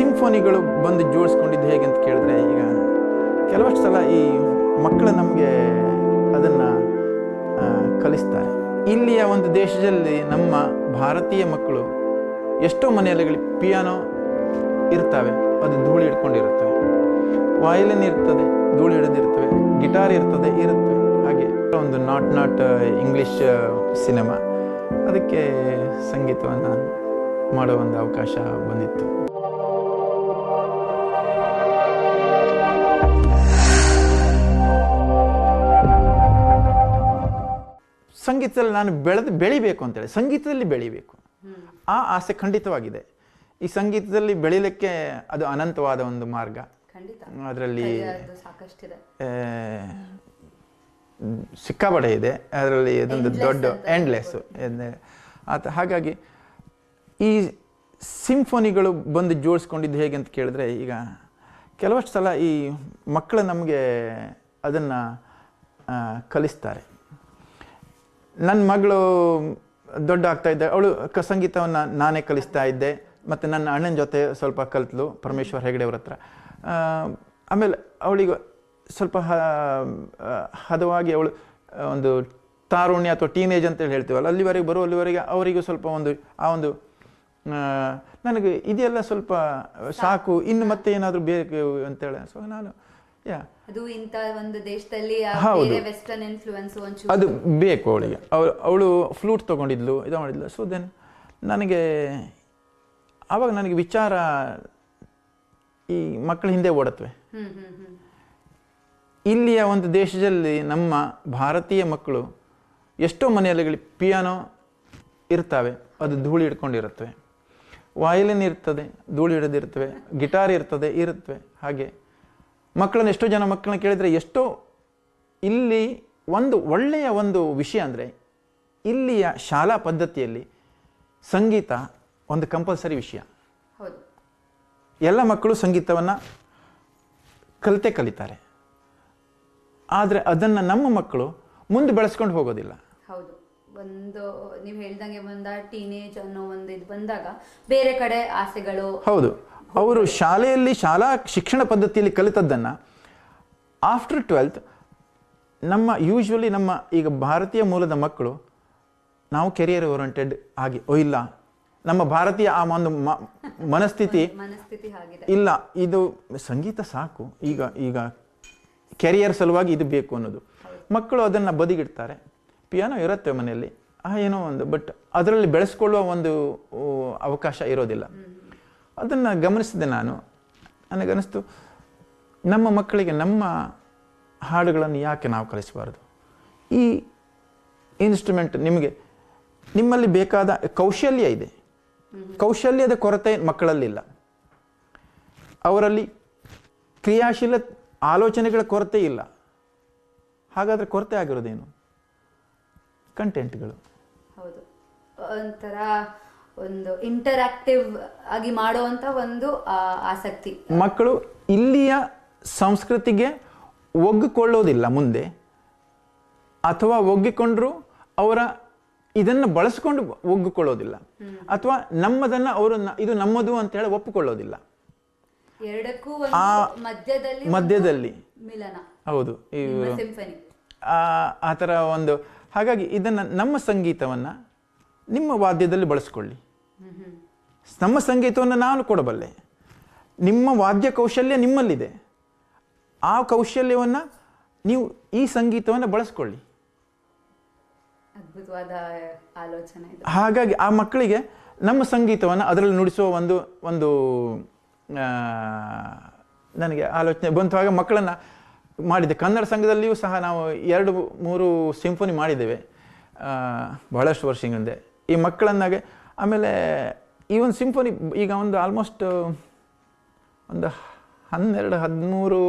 ಸಿಂಫೋನಿಗಳು ಬಂದು ಜೋಡಿಸ್ಕೊಂಡಿದ್ದು ಹೇಗೆ ಅಂತ ಕೇಳಿದ್ರೆ, ಈಗ ಕೆಲವಷ್ಟು ಸಲ ಈ ಮಕ್ಕಳು ನಮಗೆ ಅದನ್ನು ಕಲಿಸ್ತಾರೆ. ಇಲ್ಲಿಯ ಒಂದು ದೇಶದಲ್ಲಿ ನಮ್ಮ ಭಾರತೀಯ ಮಕ್ಕಳು ಎಷ್ಟೋ ಮನೆಯಲ್ಲಿ ಪಿಯಾನೋ ಇರ್ತವೆ, ಅದು ಧೂಳು ಹಿಡ್ಕೊಂಡಿರುತ್ತವೆ. ವಯಲಿನ್ ಇರ್ತದೆ, ಧೂಳು ಹಿಡಿದಿರ್ತವೆ. ಗಿಟಾರ್ ಇರ್ತದೆ, ಇರುತ್ತೆ. ಹಾಗೆ ಒಂದು ನಾಟ್ ಇಂಗ್ಲೀಷ್ ಸಿನಿಮಾ, ಅದಕ್ಕೆ ಸಂಗೀತವನ್ನು ಮಾಡೋ ಒಂದು ಅವಕಾಶ ಬಂದಿತ್ತು. ಸಂಗೀತದಲ್ಲಿ ನಾನು ಬೆಳಿಬೇಕು ಅಂತೇಳಿ, ಸಂಗೀತದಲ್ಲಿ ಬೆಳಿಬೇಕು, ಆ ಆಸೆ ಖಂಡಿತವಾಗಿದೆ. ಈ ಸಂಗೀತದಲ್ಲಿ ಬೆಳಿಲಿಕ್ಕೆ ಅದು ಅನಂತವಾದ ಒಂದು ಮಾರ್ಗ. ಅದರಲ್ಲಿ ಸಿಕ್ಕಾಪಟ್ಟೆ ಇದೆ, ಅದರಲ್ಲಿ ಇದೊಂದು ದೊಡ್ಡ ಎಂಡ್ಲೆಸ್. ಹಾಗಾಗಿ ಈ ಸಿಂಫೋನಿಗಳು ಬಂದು ಜೋಡಿಸ್ಕೊಂಡಿದ್ದು ಹೇಗೆ ಅಂತ ಕೇಳಿದ್ರೆ, ಈಗ ಕೆಲವಷ್ಟು ಸಲ ಈ ಮಕ್ಕಳು ನಮಗೆ ಅದನ್ನು ಕಲಿಸ್ತಾರೆ. ನನ್ನ ಮಗಳು ದೊಡ್ಡ ಆಗ್ತಾ ಇದ್ದೆ, ಅವಳು ಸಂಗೀತವನ್ನು ನಾನೇ ಕಲಿಸ್ತಾ ಇದ್ದೆ. ಮತ್ತು ನನ್ನ ಅಣ್ಣನ ಜೊತೆ ಸ್ವಲ್ಪ ಕಲಿತಳು, ಪರಮೇಶ್ವರ್ ಹೆಗಡೆ ಅವ್ರ ಹತ್ರ. ಆಮೇಲೆ ಅವಳಿಗೆ ಸ್ವಲ್ಪ ಹದವಾಗಿ ಅವಳು ಒಂದು ತಾರುಣ್ಯ ಅಥವಾ ಟೀನೇಜ್ ಅಂತೇಳಿ ಹೇಳ್ತೀವಲ್ಲ, ಅಲ್ಲಿವರೆಗೆ ಅಲ್ಲಿವರೆಗೆ ಅವರಿಗೂ ಸ್ವಲ್ಪ ಒಂದು ನನಗೆ ಇದೆಲ್ಲ ಸ್ವಲ್ಪ ಸಾಕು, ಇನ್ನು ಮತ್ತೆ ಏನಾದರೂ ಬೇಕು ಅಂತೇಳಿ. ಸೊ ನಾನು ಅದು ಇಂಥ ಒಂದು ದೇಶದಲ್ಲಿ ವೆಸ್ಟರ್ನ್ ಇನ್ಫ್ಲುಯೆನ್ಸ್ ಅದು ಬೇಕು ಅವಳಿಗೆ. ಅವಳು ಫ್ಲೂಟ್ ತೊಗೊಂಡಿದ್ಲು, ಇದು ಮಾಡಿದ್ಲು. ಸೊ ದೆನ್ ಆವಾಗ ನನಗೆ ವಿಚಾರ ಈ ಮಕ್ಕಳ ಹಿಂದೆ ಓಡತ್ವೆ. ಇಲ್ಲಿಯ ಒಂದು ದೇಶದಲ್ಲಿ ನಮ್ಮ ಭಾರತೀಯ ಮಕ್ಕಳು ಎಷ್ಟೋ ಮನೆಯಲ್ಲಿ ಪಿಯಾನೋ ಇರ್ತವೆ, ಅದು ಧೂಳು ಹಿಡ್ಕೊಂಡಿರುತ್ತವೆ. ವಯಲಿನ್ ಇರ್ತದೆ, ಧೂಳು ಹಿಡಿದಿರ್ತವೆ. ಗಿಟಾರ್ ಇರುತ್ತವೆ. ಹಾಗೆ ಮಕ್ಕಳನ್ನ ಎಷ್ಟೋ ಜನ ಮಕ್ಕಳನ್ನ ಕೇಳಿದರೆ, ಎಷ್ಟೋ ಇಲ್ಲಿ ಒಂದು ಒಳ್ಳೆಯ ಒಂದು ವಿಷಯ ಅಂದರೆ, ಇಲ್ಲಿಯ ಶಾಲಾ ಪದ್ಧತಿಯಲ್ಲಿ ಸಂಗೀತ ಒಂದು ಕಂಪಲ್ಸರಿ ವಿಷಯ. ಎಲ್ಲ ಮಕ್ಕಳು ಸಂಗೀತವನ್ನು ಕಲಿತಾರೆ. ಆದರೆ ಅದನ್ನು ನಮ್ಮ ಮಕ್ಕಳು ಮುಂದೆ ಬೆಳೆಸ್ಕೊಂಡು ಹೋಗೋದಿಲ್ಲ. ಹೌದು, ಒಂದು ನೀವು ಹೇಳ್ದಂಗೆ ಟೀನೇಜ್ ಅನ್ನೋ ಒಂದು ಇದು ಬಂದಾಗ ಬೇರೆ ಕಡೆ ಆಸೆಗಳು. ಹೌದು, ಅವರು ಶಾಲಾ ಶಿಕ್ಷಣ ಪದ್ಧತಿಯಲ್ಲಿ ಕಲಿತದ್ದನ್ನು ಆಫ್ಟರ್ 12th ಯೂಶ್ವಲಿ ನಮ್ಮ ಈಗ ಭಾರತೀಯ ಮೂಲದ ಮಕ್ಕಳು ನಾವು ಕೆರಿಯರ್ ಓರಿಯೆಂಟೆಡ್ ಆಗಿ ಇಲ್ಲ, ನಮ್ಮ ಭಾರತೀಯ ಆ ಒಂದು ಮನಸ್ಥಿತಿ ಇಲ್ಲ, ಇದು ಸಂಗೀತ ಸಾಕು, ಈಗ ಕೆರಿಯರ್ ಸಲುವಾಗಿ ಇದು ಬೇಕು ಅನ್ನೋದು. ಮಕ್ಕಳು ಅದನ್ನು ಬದಿಗಿಡ್ತಾರೆ. ಪಿಯಾನೋ ಇರುತ್ತೆ ಮನೆಯಲ್ಲಿ, ಏನೋ ಒಂದು, ಬಟ್ ಅದರಲ್ಲಿ ಬೆಳೆಸ್ಕೊಳ್ಳುವ ಒಂದು ಅವಕಾಶ ಇರೋದಿಲ್ಲ. ಅದನ್ನು ಗಮನಿಸಿದೆ ನಾನು. ನನಗನ್ನಿಸ್ತು, ನಮ್ಮ ಮಕ್ಕಳಿಗೆ ನಮ್ಮ ಹಾಡುಗಳನ್ನು ಯಾಕೆ ನಾವು ಕಲಿಸಬಾರ್ದು? ಈ ಇನ್ಸ್ಟ್ರೂಮೆಂಟ್ ನಿಮ್ಮಲ್ಲಿ ಬೇಕಾದ ಕೌಶಲ್ಯ ಇದೆ, ಕೌಶಲ್ಯದ ಕೊರತೆ ಮಕ್ಕಳಲ್ಲಿಲ್ಲ. ಅವರಲ್ಲಿ ಕ್ರಿಯಾಶೀಲ ಆಲೋಚನೆಗಳ ಕೊರತೆ ಇಲ್ಲ. ಹಾಗಾದರೆ ಕೊರತೆ ಆಗಿರೋದೇನು? ಕಂಟೆಂಟ್ಗಳು. ಹೌದು, ಒಂಥರ ಒಂದು ಇಂಟರಾಕ್ಟಿವ್ ಆಗಿ ಮಾಡುವಂಥ ಒಂದು ಆಸಕ್ತಿ. ಮಕ್ಕಳು ಇಲ್ಲಿಯ ಸಂಸ್ಕೃತಿಗೆ ಒಗ್ಗಿಕೊಳ್ಳೋದಿಲ್ಲ ಮುಂದೆ, ಅಥವಾ ಒಗ್ಗಿಕೊಂಡ್ರು ಅವರ ಇದನ್ನು ಬಳಸ್ಕೊಂಡು ಒಗ್ಗಿಕೊಳ್ಳೋದಿಲ್ಲ, ಅಥವಾ ನಮ್ಮದನ್ನು ಅವರು ಇದು ನಮ್ಮದು ಅಂತ ಹೇಳಿ ಒಪ್ಪಿಕೊಳ್ಳೋದಿಲ್ಲ. ಎರಡಕ್ಕೂ ಮಧ್ಯದಲ್ಲಿ ಮಿಲನ. ಹೌದು, ಆ ಥರ ಒಂದು. ಹಾಗಾಗಿ ಇದನ್ನು ನಮ್ಮ ಸಂಗೀತವನ್ನು ನಿಮ್ಮ ವಾದ್ಯದಲ್ಲಿ ಬಳಸ್ಕೊಳ್ಳಿ. ನಮ್ಮ ಸಂಗೀತವನ್ನು ನಾನು ಕೊಡಬಲ್ಲೆ, ನಿಮ್ಮ ವಾದ್ಯ ಕೌಶಲ್ಯ ನಿಮ್ಮಲ್ಲಿದೆ, ಆ ಕೌಶಲ್ಯವನ್ನು ನೀವು ಈ ಸಂಗೀತವನ್ನು ಬಳಸ್ಕೊಳ್ಳಿ. ಅದ್ಭುತವಾದ ಆಲೋಚನೆ. ಹಾಗಾಗಿ ಆ ಮಕ್ಕಳಿಗೆ ನಮ್ಮ ಸಂಗೀತವನ್ನು ಅದರಲ್ಲಿ ನುಡಿಸುವ ಒಂದು ನನಗೆ ಆಲೋಚನೆ ಬಂತು. ಆಗ ಮಕ್ಕಳನ್ನು ಮಾಡಿದ್ದೆ. ಕನ್ನಡ ಸಂಘದಲ್ಲಿಯೂ ಸಹ ನಾವು 2-3 ಸಿಂಫೋನಿ ಮಾಡಿದ್ದೇವೆ ಬಹಳಷ್ಟು ವರ್ಷ ಹಿಂದೆ ಈ ಮಕ್ಕಳನ್ನಾಗೆ. ಆಮೇಲೆ ಈ ಒಂದು ಸಿಂಫೋನಿ ಈಗ ಒಂದು ಆಲ್ಮೋಸ್ಟ್ ಒಂದು 12-13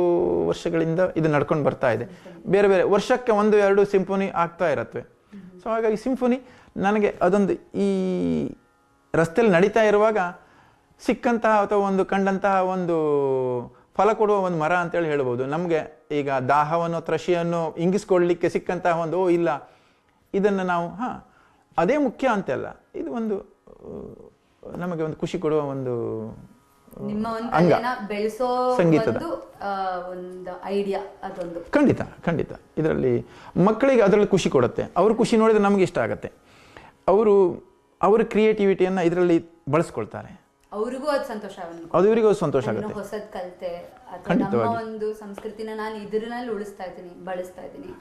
ವರ್ಷಗಳಿಂದ ಇದು ನಡ್ಕೊಂಡು ಬರ್ತಾ ಇದೆ. ಬೇರೆ ಬೇರೆ ವರ್ಷಕ್ಕೆ 1-2 ಸಿಂಫೋನಿ ಆಗ್ತಾ ಇರತ್ವೆ. ಸೊ ಹಾಗಾಗಿ ಸಿಂಫೋನಿ ನನಗೆ ಅದೊಂದು ಈ ರಸ್ತೆಯಲ್ಲಿ ನಡೀತಾ ಇರುವಾಗ ಸಿಕ್ಕಂತಹ ಅಥವಾ ಕಂಡಂತಹ ಒಂದು ಫಲ ಕೊಡುವ ಒಂದು ಮರ ಅಂತೇಳಿ ಹೇಳ್ಬೋದು. ನಮಗೆ ಈಗ ದಾಹವನ್ನು ತ್ರಷಿಯನ್ನು ಇಂಗಿಸ್ಕೊಳ್ಳಲಿಕ್ಕೆ ಸಿಕ್ಕಂತಹ ಇಲ್ಲ ಇದನ್ನು ನಾವು ಅದೇ ಮುಖ್ಯ ಅಂತೆಲ್ಲ, ಇದು ನಮಗೆ ಒಂದು ಖುಷಿ ಕೊಡುವ ನಿಮ್ಮ ಒಂದು ಅಂಗ ಕಲೆನ ಬೆಳೆಸೋ ಸಂಗೀತದ ಒಂದು ಐಡಿಯಾ ಅದೊಂದು. ಖಂಡಿತ ಖಂಡಿತ. ಇದರಲ್ಲಿ ಮಕ್ಕಳಿಗೆ ಅದರಲ್ಲಿ ಖುಷಿ ಕೊಡುತ್ತೆ. ಅವ್ರ ಖುಷಿ ನೋಡಿದ್ರೆ ನಮಗೆ ಇಷ್ಟ ಆಗುತ್ತೆ. ಅವರ ಕ್ರಿಯೇಟಿವಿಟಿಯನ್ನು ಇದರಲ್ಲಿ ಬಳಸ್ಕೊಳ್ತಾರೆ. ಅವ್ರಿಗೂ ಅದು ಸಂತೋಷ, ಅದು ಇವರಿಗೂ ಸಂತೋಷ ಆಗುತ್ತೆ. ಹೊಸದ್ ಕಲಿತೆ ಅಥವಾ ನಮ್ಮ ಒಂದು ಸಂಸ್ಕೃತಿನ ನಾನು ಇದರಲ್ಲಿ ಉಳಿಸ್ತಾ ಇದ್ದೀನಿ, ಬಳಸ್ತಾ ಇದ್ದೀನಿ.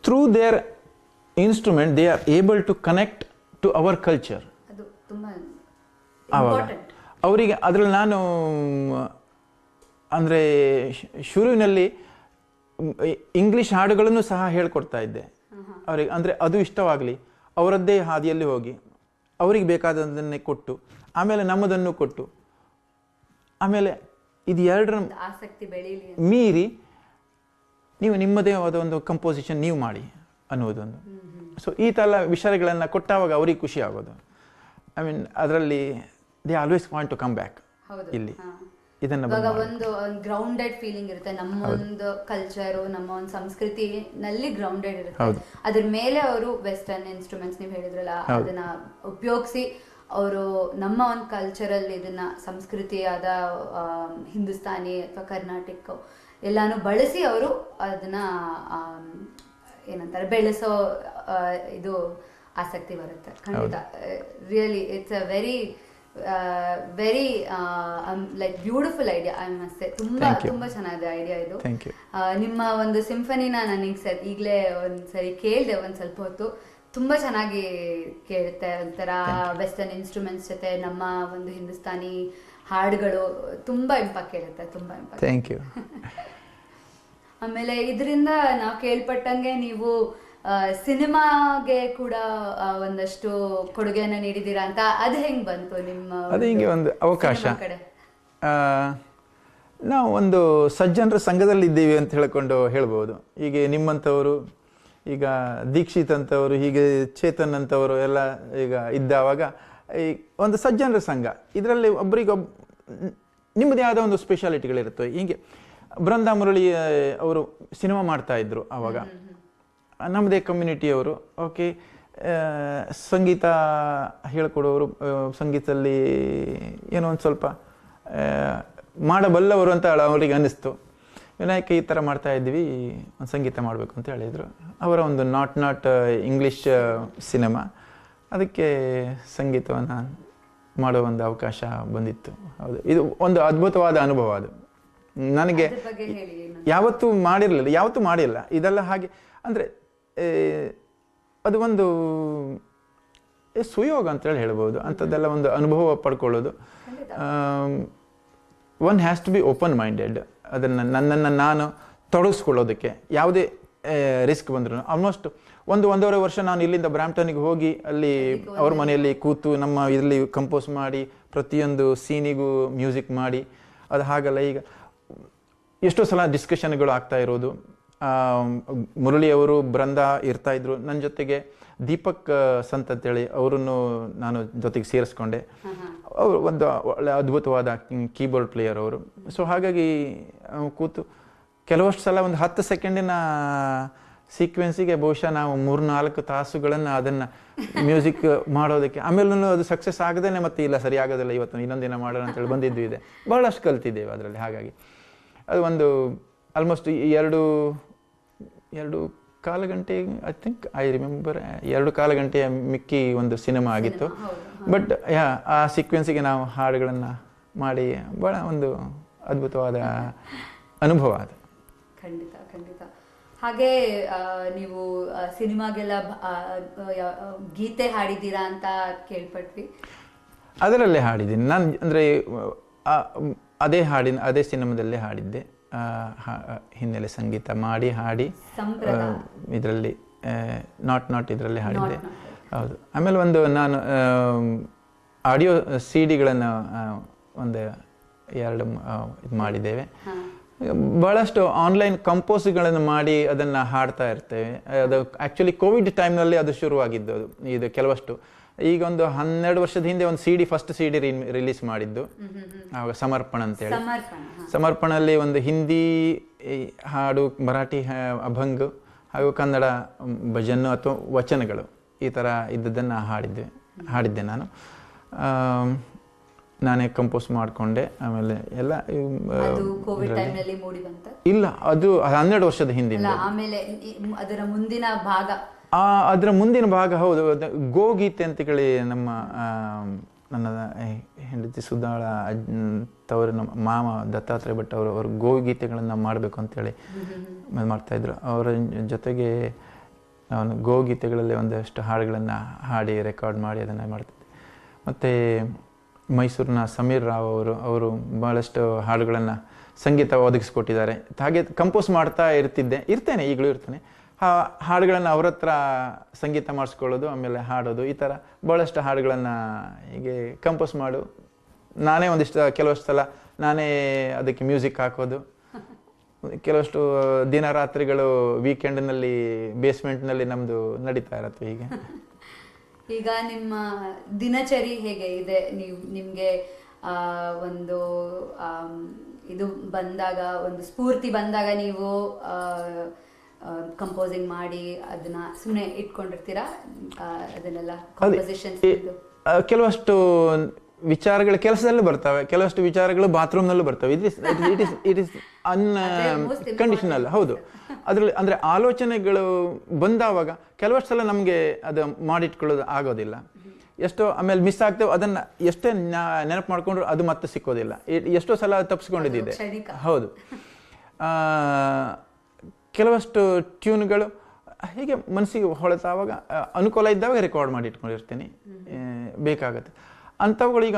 Through their instrument they are able to connect to our culture. ಅದು ತುಂಬಾ ಆವಾಗ ಇಂಪಾರ್ಟೆಂಟ್ ಅವರಿಗೆ. ಅದರಲ್ಲಿ ನಾನು ಅಂದರೆ ಶುರುವಿನಲ್ಲಿ ಇಂಗ್ಲೀಷ್ ಹಾಡುಗಳನ್ನು ಸಹ ಹೇಳ್ಕೊಡ್ತಾ ಇದ್ದೆ ಅವರಿಗೆ. ಅಂದರೆ ಅದು ಇಷ್ಟವಾಗಲಿ, ಅವರದ್ದೇ ಹಾದಿಯಲ್ಲಿ ಹೋಗಿ ಅವರಿಗೆ ಬೇಕಾದದನ್ನೇ ಕೊಟ್ಟು, ಆಮೇಲೆ ನಮ್ಮದನ್ನು ಕೊಟ್ಟು, ಆಮೇಲೆ ಇದು ಎರಡರ ಆಸಕ್ತಿ ಬೆಳೀಲಿ ಮೀರಿ ನೀವು ನಿಮ್ಮದೇ ಆದ ಒಂದು ಕಂಪೋಸಿಷನ್ ನೀವು ಮಾಡಿ ಅನ್ನೋದೊಂದು. ಸೊ ಈ ಥರ ವಿಷಯಗಳನ್ನು ಕೊಟ್ಟಾಗ ಅವ್ರಿಗೆ ಖುಷಿ ಆಗೋದು. ಐ ಮೀನ್ ಅದರಲ್ಲಿ they always want to come back ಇಲ್ಲಿ. ಇದನ್ನು ಒಂದು ಗ್ರೌಂಡೆಡ್ ಫೀಲಿಂಗ್ ಇರುತ್ತೆ. ನಮ್ಮ ಒಂದು ಕಲ್ಚರು, ನಮ್ಮ ಒಂದು ಸಂಸ್ಕೃತಿನಲ್ಲಿ ಗ್ರೌಂಡೆಡ್ ಇರುತ್ತೆ. ಅದ್ರ ಮೇಲೆ ಅವರು ವೆಸ್ಟರ್ನ್ ಇನ್ಸ್ಟ್ರೂಮೆಂಟ್ಸ್ ನೀವು ಹೇಳಿದ್ರಲ್ಲ, ಅದನ್ನ ಉಪಯೋಗಿಸಿ ಅವರು ನಮ್ಮ ಒಂದು ಕಲ್ಚರಲ್ಲಿ ಇದನ್ನ ಸಂಸ್ಕೃತಿಯಾದ ಹಿಂದೂಸ್ತಾನಿ ಅಥವಾ ಕರ್ನಾಟಕ ಎಲ್ಲಾನು ಬಳಸಿ ಅವರು ಅದನ್ನ ಏನಂತಾರೆ ಬೆಳೆಸೋ ಇದು ಆಸಕ್ತಿ ಬರುತ್ತೆ. ಖಂಡಿತ really it's a very like beautiful idea. I must say ತುಂಬಾ ಚೆನ್ನಾಗಿದೆ ಐಡಿಯಾ ಇದು. ನಿಮ್ಮ ಒಂದು ಸಿಂಫನಿನ ನನಗೆ ಈಗಲೇ ಒಂದ್ಸರಿ ಕೇಳಿದೆ ಒಂದ್ ಸ್ವಲ್ಪ ಹೊತ್ತು. ತುಂಬಾ ಚೆನ್ನಾಗಿ ಕೇಳುತ್ತೆ. ಒಂಥರ ವೆಸ್ಟರ್ನ್ ಇನ್ಸ್ಟ್ರೂಮೆಂಟ್ಸ್ ಜೊತೆ ನಮ್ಮ ಒಂದು ಹಿಂದೂಸ್ತಾನಿ ಹಾಡುಗಳು ತುಂಬಾ ಇಂಪಾಕ್ಟ್ ಕೇಳುತ್ತೆ, ತುಂಬಾ ಇಂಪಾಕ್ಟ್. Thank you. ಆಮೇಲೆ ಇದರಿಂದ ನಾವು ಕೇಳ್ಪಟ್ಟಂಗೆ ನೀವು ಸಿನಿಮಾಗೆ ಕೂಡ ಒಂದಷ್ಟು ಕೊಡುಗೆಯನ್ನ ನೀಡಿದ್ದೀರಾ ಅಂತ. ಅದು ಹೆಂಗ್ ಬಂತು ನಿಮ್ಮ? ಅದು ಹಿಂಗೆ ಒಂದು ಅವಕಾಶ. ನಾವು ಒಂದು ಸಜ್ಜನರ ಸಂಘದಲ್ಲಿ ಇದ್ದೀವಿ ಅಂತ ಹೇಳ್ಕೊಂಡು ಹೇಳ್ಬೋದು. ಹೀಗೆ ನಿಮ್ಮಂಥವರು, ಈಗ ದೀಕ್ಷಿತ್ ಅಂತವರು, ಹೀಗೆ ಚೇತನ್ ಅಂತವರು ಎಲ್ಲ ಈಗ ಇದ್ದಾವಾಗ ಈ ಒಂದು ಸಜ್ಜನರ ಸಂಘ, ಇದರಲ್ಲಿ ಒಬ್ಬರಿಗೊಬ್ಬ ನಿಮ್ಮದೇ ಆದ ಒಂದು ಸ್ಪೆಷಾಲಿಟಿಗಳಿರುತ್ತೆ. ಹೀಗೆ ಬೃಂದಾ ಮುರಳಿ ಅವರು ಸಿನಿಮಾ ಮಾಡ್ತಾ ಇದ್ರು ಆವಾಗ, ನಮ್ಮದೇ ಕಮ್ಯುನಿಟಿಯವರು. ಓಕೆ, ಸಂಗೀತ ಹೇಳ್ಕೊಡೋರು, ಸಂಗೀತದಲ್ಲಿ ಏನೋ ಒಂದು ಸ್ವಲ್ಪ ಮಾಡಬಲ್ಲವರು ಅಂತ ಅವರಿಗೆ ಅನ್ನಿಸ್ತು. ವಿನಾಯಕ ಈ ಥರ ಮಾಡ್ತಾ ಇದ್ವಿ, ಒಂದು ಸಂಗೀತ ಮಾಡಬೇಕು ಅಂತ ಹೇಳಿದರು. ಅವರ ಒಂದು ನಾಟ್ ಇಂಗ್ಲೀಷ್ ಸಿನಿಮಾ, ಅದಕ್ಕೆ ಸಂಗೀತವನ್ನು ಮಾಡೋ ಒಂದು ಅವಕಾಶ ಬಂದಿತ್ತು. ಹೌದು, ಇದು ಒಂದು ಅದ್ಭುತವಾದ ಅನುಭವ. ಅದು ನನಗೆ ಯಾವತ್ತೂ ಮಾಡಿಲ್ಲ ಇದೆಲ್ಲ. ಹಾಗೆ ಅಂದರೆ ಅದು ಒಂದು ಸುಯೋಗ ಅಂತೇಳಿ ಹೇಳ್ಬೋದು. ಅಂಥದ್ದೆಲ್ಲ ಒಂದು ಅನುಭವ ಪಡ್ಕೊಳ್ಳೋದು. One has to be open minded. ನನ್ನನ್ನು ನಾನು ತೊಡಗಿಸ್ಕೊಳ್ಳೋದಕ್ಕೆ ಯಾವುದೇ ರಿಸ್ಕ್ ಬಂದ್ರು. ಆಲ್ಮೋಸ್ಟ್ ಒಂದೂವರೆ ವರ್ಷ ನಾನು ಇಲ್ಲಿಂದ ಬ್ರಾಂಪ್ಟನ್ಗೆ ಹೋಗಿ ಅಲ್ಲಿ ಅವ್ರ ಮನೆಯಲ್ಲಿ ಕೂತು ನಮ್ಮ ಇದರಲ್ಲಿ ಕಂಪೋಸ್ ಮಾಡಿ ಪ್ರತಿಯೊಂದು ಸೀನಿಗೂ ಮ್ಯೂಸಿಕ್ ಮಾಡಿ, ಅದು ಹಾಗಲ್ಲ. ಈಗ ಎಷ್ಟೋ ಸಲ ಡಿಸ್ಕಷನ್ಗಳು ಆಗ್ತಾ ಇರೋದು. ಮುರಳಿಯವರು ಬೃಂದಾ ಇರ್ತಾಯಿದ್ರು ನನ್ನ ಜೊತೆಗೆ. ದೀಪಕ್ ಸಂತ್ ಅಂತೇಳಿ ಅವರನ್ನು ನಾನು ಜೊತೆಗೆ ಸೇರಿಸ್ಕೊಂಡೆ. ಅವರು ಒಂದು ಒಳ್ಳೆ ಅದ್ಭುತವಾದ ಕೀಬೋರ್ಡ್ ಪ್ಲೇಯರ್ ಅವರು. ಸೊ ಹಾಗಾಗಿ ಕೂತು ಕೆಲವಷ್ಟು ಸಲ ಒಂದು 10 ಸೆಕೆಂಡಿನ ಸೀಕ್ವೆನ್ಸಿಗೆ ಬಹುಶಃ ನಾವು 3-4 ತಾಸುಗಳನ್ನು ಅದನ್ನು ಮ್ಯೂಸಿಕ್ ಮಾಡೋದಕ್ಕೆ, ಆಮೇಲೂ ಅದು ಸಕ್ಸಸ್ ಆಗದೇನೆ ಮತ್ತೆ ಇಲ್ಲ ಸರಿ ಆಗೋದಿಲ್ಲ, ಇವತ್ತು ಇನ್ನೊಂದಿನ ಮಾಡೋಣ ಅಂತೇಳಿ ಬಂದಿದ್ದು ಇದೆ. ಬಹಳಷ್ಟು ಕಲ್ತಿದ್ದೇವೆ ಅದರಲ್ಲಿ. ಹಾಗಾಗಿ ಅದು ಒಂದು ಆಲ್ಮೋಸ್ಟ್ 2 ಕಾಲ ಗಂಟೆ, ಐ ರಿಮೆಂಬರ್ 2 ಕಾಲ ಗಂಟೆಯ ಮಿಕ್ಕಿ ಒಂದು ಸಿನಿಮಾ ಆಗಿತ್ತು. ಬಟ್ ಆ ಸೀಕ್ವೆನ್ಸಿಗೆ ನಾವು ಹಾಡುಗಳನ್ನು ಮಾಡಿ ಭಾಳ ಒಂದು ಅದ್ಭುತವಾದ ಅನುಭವ ಅದು. ಖಂಡಿತ ಖಂಡಿತ. ಹಾಗೆ ನೀವು ಸಿನಿಮಾಗೆಲ್ಲ ಗೀತೆ ಹಾಡಿದ್ದೀರಾ ಅಂತ ಕೇಳ್ಪಟ್ವಿ. ಅದರಲ್ಲೇ ಹಾಡಿದ್ದೀನಿ ನಾನು. ಅಂದರೆ ಅದೇ ಸಿನಿಮಾದಲ್ಲೇ ಹಾಡಿದ್ದೆ. ಹಿನ್ನೆಲೆ ಸಂಗೀತ ಮಾಡಿ ಹಾಡಿ ಇದರಲ್ಲಿ ನಾಟ್ ಇದರಲ್ಲಿ ಹಾಡಿದ್ದೆ. ಹೌದು. ಆಮೇಲೆ ಒಂದು ನಾನು ಆಡಿಯೋ CD-ಗಳನ್ನು ಒಂದು 2 ಇದು ಮಾಡಿದ್ದೇವೆ. ಭಾಳಷ್ಟು ಆನ್ಲೈನ್ ಕಂಪೋಸ್ಗಳನ್ನು ಮಾಡಿ ಅದನ್ನು ಹಾಡ್ತಾ ಇರ್ತೇವೆ. ಅದು ಆ್ಯಕ್ಚುಲಿ ಕೋವಿಡ್ ಟೈಮ್ನಲ್ಲಿ ಅದು ಶುರುವಾಗಿದ್ದು. ಇದು ಕೆಲವಷ್ಟು ಈಗ ಒಂದು 12 ವರ್ಷದ ಹಿಂದೆ ಒಂದು ಫಸ್ಟ್ CD ರಿಲೀಸ್ ಮಾಡಿದ್ದು ಆವಾಗ ಸಮರ್ಪಣ ಅಂತೇಳಿ. ಸಮರ್ಪಣಲ್ಲಿ ಒಂದು ಹಿಂದಿ ಹಾಡು, ಮರಾಠಿ ಅಭಂಗ್ ಹಾಗೂ ಕನ್ನಡ ಭಜನ್ನು ಅಥವಾ ವಚನಗಳು ಈ ಥರ ಇದ್ದದ್ದನ್ನು ಹಾಡಿದ್ದೆ ನಾನು. ನಾನೇ ಕಂಪೋಸ್ ಮಾಡಿಕೊಂಡೆ. ಆಮೇಲೆ ಎಲ್ಲ ಅದು ಕೋವಿಡ್ ಟೈಮ್ನಲ್ಲಿ ಮೂಡಿ ಬಂತ? ಇಲ್ಲ, ಅದು 12 ವರ್ಷದ ಹಿಂದಿನ. ಆಮೇಲೆ ಅದರ ಮುಂದಿನ ಭಾಗ, ಅದರ ಮುಂದಿನ ಭಾಗ ಹೌದು, ಗೋಗೀತೆ ಅಂತೇಳಿ ನನ್ನ ಹೆಂಡತಿ ಸುಧಾಳ ತವರು ನಮ್ಮ ಮಾಮ ದತ್ತಾತ್ರೇಯ ಭಟ್ ಅವರು ಗೋಗೀತೆಗಳನ್ನು ಮಾಡಬೇಕು ಅಂತೇಳಿ ಮಾಡ್ತಾಯಿದ್ರು. ಅವರ ಜೊತೆಗೆ ನಾನು ಗೋಗೀತೆಗಳಲ್ಲಿ ಒಂದಷ್ಟು ಹಾಡುಗಳನ್ನು ಹಾಡಿ ರೆಕಾರ್ಡ್ ಮಾಡಿ ಅದನ್ನು ಮಾಡ್ತಿದ್ದೆ. ಮತ್ತು ಮೈಸೂರಿನ ಸಮೀರ್ ರಾವ್ ಅವರು ಭಾಳಷ್ಟು ಹಾಡುಗಳನ್ನು ಸಂಗೀತ ಒದಗಿಸ್ಕೊಟ್ಟಿದ್ದಾರೆ. ಹಾಗೆ ಕಂಪೋಸ್ ಮಾಡ್ತಾ ಇರ್ತೇನೆ, ಈಗಲೂ ಇರ್ತೇನೆ. ಹಾಡುಗಳನ್ನು ಅವ್ರ ಹತ್ರ ಸಂಗೀತ ಮಾಡಿಸ್ಕೊಳ್ಳೋದು, ಆಮೇಲೆ ಹಾಡೋದು, ಈ ಥರ ಭಾಳಷ್ಟು ಹಾಡುಗಳನ್ನು ಹೀಗೆ ಕಂಪೋಸ್ ಮಾಡು. ನಾನೇ ಕೆಲವಷ್ಟು ಸಲ ನಾನೇ ಅದಕ್ಕೆ ಮ್ಯೂಸಿಕ್ ಹಾಕೋದು. ಕೆಲವಷ್ಟು ದಿನ ರಾತ್ರಿಗಳು ವೀಕೆಂಡ್ನಲ್ಲಿ ಬೇಸ್ಮೆಂಟ್ನಲ್ಲಿ ನಮ್ಮದು ನಡೀತಾ ಇರತ್ತೆ ಹೀಗೆ. ಈಗ ನಿಮ್ಮ ದಿನಚರಿ ಹೇಗೆ ಇದೆ? ನಿಮಗೆ ಒಂದು ಇದು ಬಂದಾಗ, ಒಂದು ಸ್ಫೂರ್ತಿ ಬಂದಾಗ ನೀವು ಕಂಪೋಸಿಂಗ್ ಮಾಡಿ ಅದನ್ನ ಸುಮ್ಮನೆ ಇಟ್ಕೊಂಡಿರ್ತೀರಾ? ಅದನ್ನೆಲ್ಲ ಕಂಪೋಸಿಷನ್ಸ್ ಕೆಲವಷ್ಟು ವಿಚಾರಗಳು ಕೆಲಸದಲ್ಲೂ ಬರ್ತವೆ, ಕೆಲವಷ್ಟು ವಿಚಾರಗಳು ಬಾತ್ರೂಮ್ನಲ್ಲೂ ಬರ್ತವೆ. It is unconditional. ಹೌದು, ಅದರಲ್ಲಿ ಅಂದರೆ ಆಲೋಚನೆಗಳು ಬಂದಾವಾಗ ಕೆಲವಷ್ಟು ಸಲ ನಮಗೆ ಅದು ಮಾಡಿಟ್ಕೊಳ್ಳೋದು ಆಗೋದಿಲ್ಲ. ಎಷ್ಟೋ ಆಮೇಲೆ ಮಿಸ್ ಆಗ್ತೇವೆ, ಅದನ್ನು ಎಷ್ಟೇ ನೆನಪು ಮಾಡ್ಕೊಂಡ್ರು ಅದು ಮತ್ತೆ ಸಿಕ್ಕೋದಿಲ್ಲ. ಎಷ್ಟೋ ಸಲ ತಪ್ಪಿಸ್ಕೊಂಡಿದ್ದಿದೆ. ಹೌದು, ಕೆಲವಷ್ಟು ಟ್ಯೂನ್ಗಳು ಹೀಗೆ ಮನಸ್ಸಿಗೆ ಹೊಳೆತಾವಾಗ ಅನುಕೂಲ ಇದ್ದಾಗ ರೆಕಾರ್ಡ್ ಮಾಡಿ ಇಟ್ಕೊಂಡಿರ್ತೀನಿ, ಬೇಕಾಗತ್ತೆ. ಅಂಥವುಗಳು ಈಗ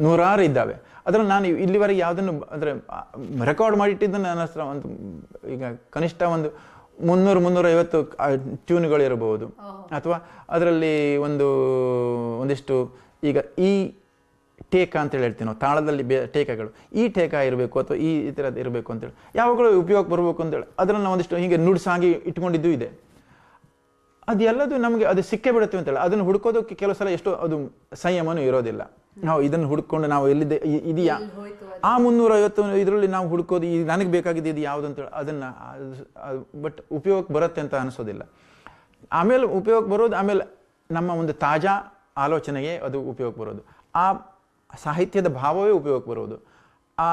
ನೂರಾರು ಇದ್ದಾವೆ. ಅದನ್ನು ನಾನು ಇಲ್ಲಿವರೆಗೆ ಯಾವುದನ್ನು ಅಂದರೆ ರೆಕಾರ್ಡ್ ಮಾಡಿಟ್ಟಿದ್ದನ್ನು ನನ್ನ ಹತ್ರ ಒಂದು ಈಗ ಕನಿಷ್ಠ ಒಂದು 300-350 ಟ್ಯೂನ್ಗಳು ಇರಬಹುದು. ಅಥವಾ ಅದರಲ್ಲಿ ಒಂದಿಷ್ಟು ಈಗ ಈ ಟೇಕ ಅಂತೇಳಿ ಹೇಳ್ತೀವಿ ನಾವು, ತಾಳದಲ್ಲಿ ಟೇಕಗಳು, ಈ ಟೇಕ ಇರಬೇಕು ಅಥವಾ ಈ ಥರದ್ದು ಇರಬೇಕು ಅಂತೇಳಿ, ಯಾವಾಗಲೂ ಉಪಯೋಗ ಬರಬೇಕು ಅಂತೇಳಿ ಅದನ್ನು ಒಂದಿಷ್ಟು ಹೀಗೆ ನುಡ್ಸಾಗಿ ಇಟ್ಕೊಂಡಿದ್ದು ಇದೆ. ಅದೆಲ್ಲದು ನಮಗೆ ಅದು ಸಿಕ್ಕೇ ಬಿಡುತ್ತೆ ಅಂತೇಳಿ ಅದನ್ನು ಹುಡ್ಕೋದಕ್ಕೆ ಕೆಲವು ಸಲ ಎಷ್ಟೋ ಅದು ಸಂಯಮನೂ ಇರೋದಿಲ್ಲ. ನಾವು ಇದನ್ನು ಹುಡ್ಕೊಂಡು ನಾವು ಎಲ್ಲಿದೆ ಇದೆಯಾ ಆ 350 ಇದರಲ್ಲಿ ನಾವು ಹುಡ್ಕೋದು ನನಗೆ ಬೇಕಾಗಿದೆ ಇದು ಯಾವುದು ಅಂತೇಳಿ ಅದನ್ನು ಬಟ್ ಉಪಯೋಗಕ್ಕೆ ಬರುತ್ತೆ ಅಂತ ಅನಿಸೋದಿಲ್ಲ. ಆಮೇಲೆ ಉಪಯೋಗ ಬರೋದು ಆಮೇಲೆ ನಮ್ಮ ಒಂದು ತಾಜಾ ಆಲೋಚನೆಗೆ ಅದು ಉಪಯೋಗ ಬರೋದು, ಆ ಸಾಹಿತ್ಯದ ಭಾವವೇ ಉಪಯೋಗ ಬರೋದು, ಆ